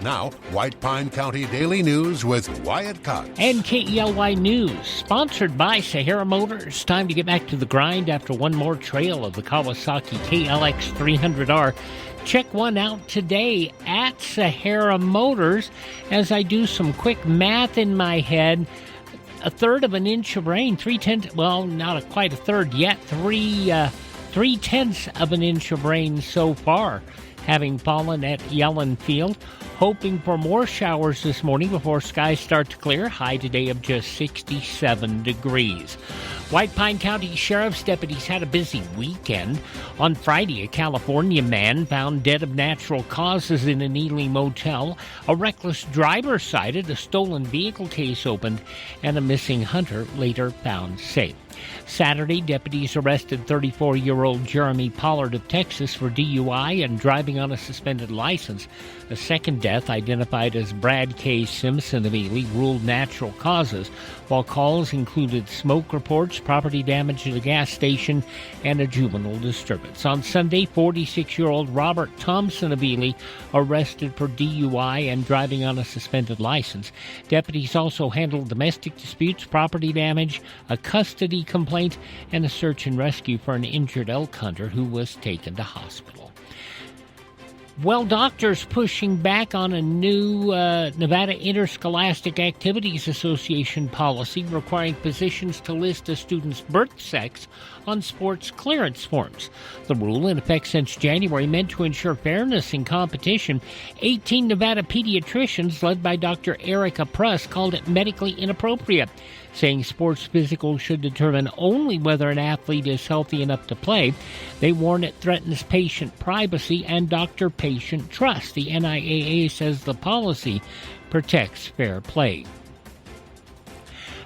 Now, White Pine County Daily News with Wyatt Cox. And KELY News, sponsored by Sahara Motors. Time to get back to the grind after one more trail of the Kawasaki KLX 300R. Check one out today at Sahara Motors. As I do some quick math in my head, a third of an inch of rain, 3/10, well, not quite a third yet, 3/10 of an inch of rain so far, having fallen at Yellen Field. Hoping for more showers this morning before skies start to clear. High today of just 67 degrees. White Pine County Sheriff's deputies had a busy weekend. On Friday, a California man found dead of natural causes in an Ely motel. A reckless driver cited, a stolen vehicle case opened, and a missing hunter later found safe. Saturday, deputies arrested 34-year-old Jeremy Pollard of Texas for DUI and driving on a suspended license. A second death, identified as Brad K. Simpson of Ely, ruled natural causes, while calls included smoke reports, property damage at a gas station, and a juvenile disturbance. On Sunday, 46-year-old Robert Thompson of Ely arrested for DUI and driving on a suspended license. Deputies also handled domestic disputes, property damage, a custody complaint, and a search and rescue for an injured elk hunter who was taken to hospital. Well, doctors pushing back on a new Nevada Interscholastic Activities Association policy requiring physicians to list a student's birth sex on sports clearance forms. The rule, in effect since January, meant to ensure fairness in competition. 18 Nevada pediatricians, led by Dr. Erica Pruss, called it medically inappropriate, saying sports physicals should determine only whether an athlete is healthy enough to play. They warn it threatens patient privacy and doctor-patient trust. The NIAA says the policy protects fair play.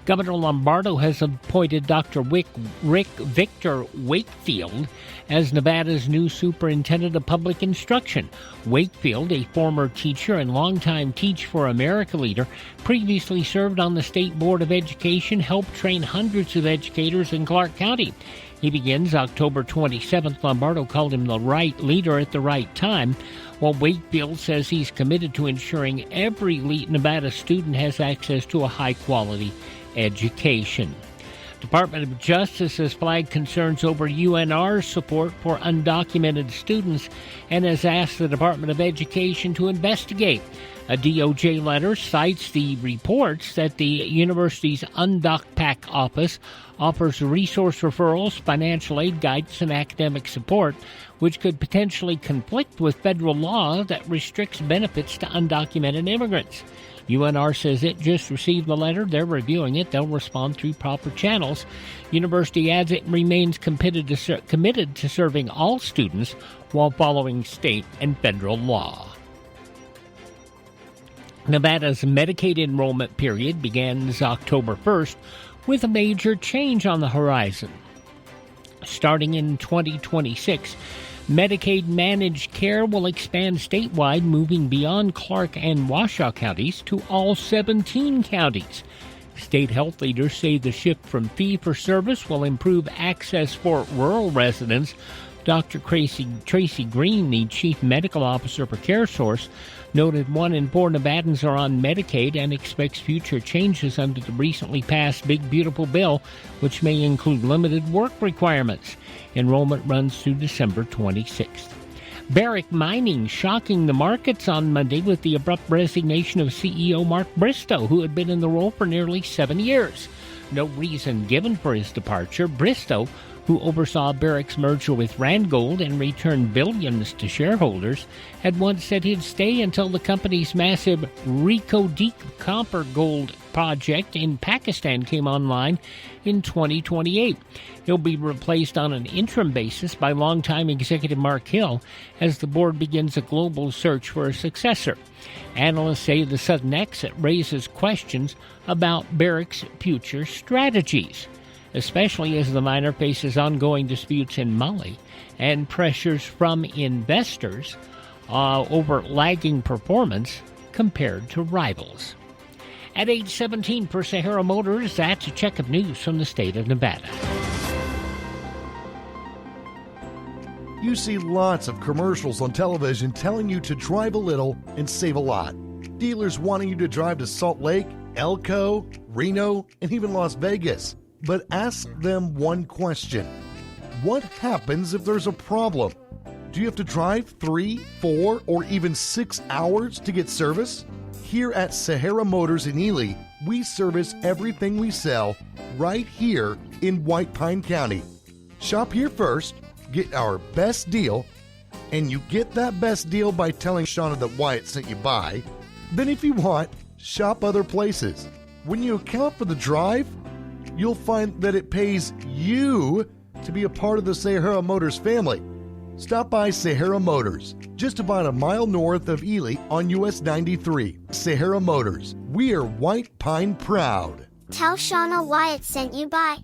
Governor Lombardo has appointed Dr. Rick Victor Wakefield as Nevada's new Superintendent of Public Instruction. Wakefield, a former teacher and longtime Teach for America leader, previously served on the State Board of Education, helped train hundreds of educators in Clark County. He begins October 27th. Lombardo called him the right leader at the right time, while Wakefield says he's committed to ensuring every elite Nevada student has access to a high-quality education. Department of Justice has flagged concerns over UNR's support for undocumented students and has asked the Department of Education to investigate. A DOJ letter cites the reports that the university's UndocuPack office offers resource referrals, financial aid guidance, and academic support, which could potentially conflict with federal law that restricts benefits to undocumented immigrants. UNR says it just received the letter. They're reviewing it. They'll respond through proper channels. University adds it remains committed to serving all students while following state and federal law. Nevada's Medicaid enrollment period begins October 1st with a major change on the horizon. Starting in 2026, Medicade Managed Care will expand statewide, moving beyond Clark and Washoe counties to all 17 counties. State health leaders say the shift from fee-for-service will improve access for rural residents. Dr. Tracy Green, the chief medical officer for CareSource, noted 1 in 4 Nevadans are on Medicaid and expects future changes under the recently passed Big Beautiful Bill, which may include limited work requirements. Enrollment runs through December 26th. Barrick Mining shocking the markets on Monday with the abrupt resignation of CEO Mark Bristow, who had been in the role for nearly 7 years. No reason given for his departure. Bristow, who oversaw Barrick's merger with Randgold and returned billions to shareholders, had once said he'd stay until the company's massive Reko Diq copper gold project in Pakistan came online in 2028. He'll be replaced on an interim basis by longtime executive Mark Hill as the board begins a global search for a successor. Analysts say the sudden exit raises questions about Barrick's future strategies, especially as the miner faces ongoing disputes in Mali and pressures from investors over lagging performance compared to rivals. At 8:17 for Sahara Motors, that's a check of news from the state of Nevada. You see lots of commercials on television telling you to drive a little and save a lot. Dealers wanting you to drive to Salt Lake, Elko, Reno, and even Las Vegas. But ask them one question. What happens if there's a problem? Do you have to drive 3, 4, or even 6 hours to get service? Here at Sahara Motors in Ely, we service everything we sell right here in White Pine County. Shop here first, get our best deal, and you get that best deal by telling Shauna that Wyatt sent you by. Then if you want, shop other places. When you account for the drive, you'll find that it pays you to be a part of the Sahara Motors family. Stop by Sahara Motors, just about a mile north of Ely on US 93. Sahara Motors, we are White Pine proud. Tell Shauna Wyatt sent you by.